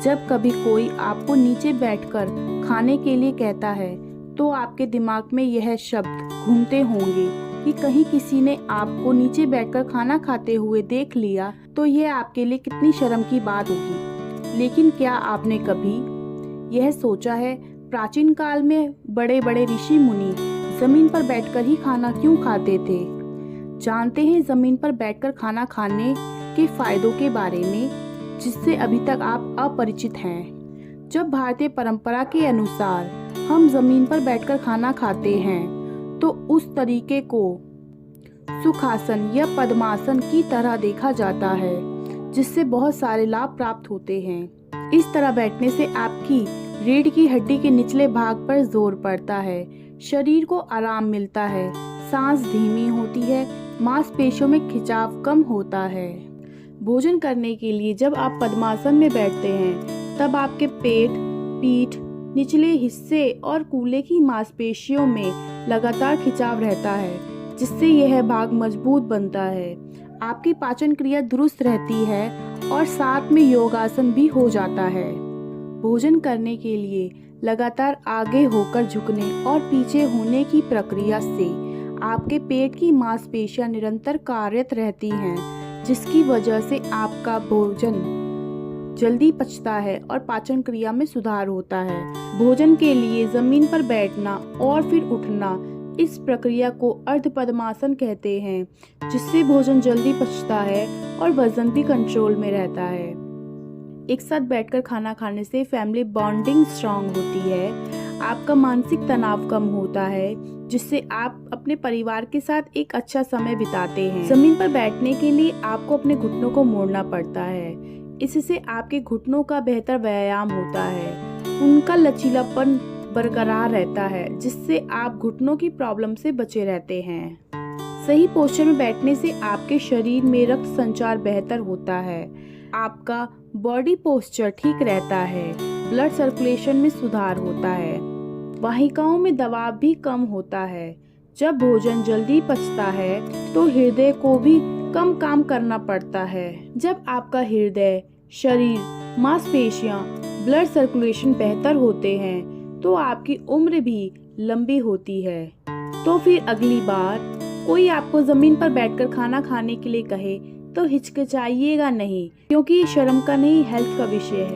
जब कभी कोई आपको नीचे बैठकर खाने के लिए कहता है तो आपके दिमाग में यह शब्द घूमते होंगे कि कहीं किसी ने आपको नीचे बैठकर खाना खाते हुए देख लिया तो यह आपके लिए कितनी शर्म की बात होगी। लेकिन क्या आपने कभी यह सोचा है, प्राचीन काल में बड़े बड़े ऋषि मुनि जमीन पर बैठकर ही खाना क्यों खाते थे? जानते हैं जमीन पर बैठकर खाना खाने के फायदों के बारे में, जिससे अभी तक आप अपरिचित हैं। जब भारतीय परंपरा के अनुसार हम जमीन पर बैठकर खाना खाते हैं तो उस तरीके को सुखासन या पद्मासन की तरह देखा जाता है, जिससे बहुत सारे लाभ प्राप्त होते हैं। इस तरह बैठने से आपकी रीढ़ की हड्डी के निचले भाग पर जोर पड़ता है, शरीर को आराम मिलता है, सांस धीमी होती है, मांसपेशियों में खिंचाव कम होता है। भोजन करने के लिए जब आप पद्मासन में बैठते हैं तब आपके पेट, पीठ, निचले हिस्से और कूल्हे की मांसपेशियों में लगातार खिंचाव रहता है, जिससे यह भाग मजबूत बनता है। आपकी पाचन क्रिया दुरुस्त रहती है और साथ में योगासन भी हो जाता है। भोजन करने के लिए लगातार आगे होकर झुकने और पीछे होने की प्रक्रिया से आपके पेट की मांसपेशियां निरंतर कार्यरत रहती हैं, जिसकी वजह से आपका भोजन जल्दी पचता है और पाचन क्रिया में सुधार होता है। भोजन के लिए जमीन पर बैठना और फिर उठना, इस प्रक्रिया को अर्ध पद्मासन कहते हैं, जिससे भोजन जल्दी पचता है और वजन भी कंट्रोल में रहता है। एक साथ बैठकर खाना खाने से फैमिली बॉन्डिंग स्ट्रांग होती है, आपका मानसिक तनाव कम होता है, जिससे आप अपने परिवार के साथ एक अच्छा समय बिताते हैं। जमीन पर बैठने के लिए आपको अपने घुटनों को मोड़ना पड़ता है, इससे आपके घुटनों का बेहतर व्यायाम होता है, उनका लचीलापन बरकरार रहता है, जिससे आप घुटनों की प्रॉब्लम से बचे रहते हैं। सही पोस्चर में बैठने से आपके शरीर में रक्त संचार बेहतर होता है, आपका बॉडी पोस्चर ठीक रहता है, ब्लड सर्कुलेशन में सुधार होता है, वाहिकाओं में दबाव भी कम होता है। जब भोजन जल्दी पचता है तो हृदय को भी कम काम करना पड़ता है। जब आपका हृदय, शरीर, मांसपेशियां, ब्लड सर्कुलेशन बेहतर होते हैं तो आपकी उम्र भी लंबी होती है। तो फिर अगली बार कोई आपको जमीन पर बैठकर खाना खाने के लिए कहे तो हिचकिचाइएगा नहीं, क्योंकि ये शर्म का नहीं, हेल्थ का विषय है।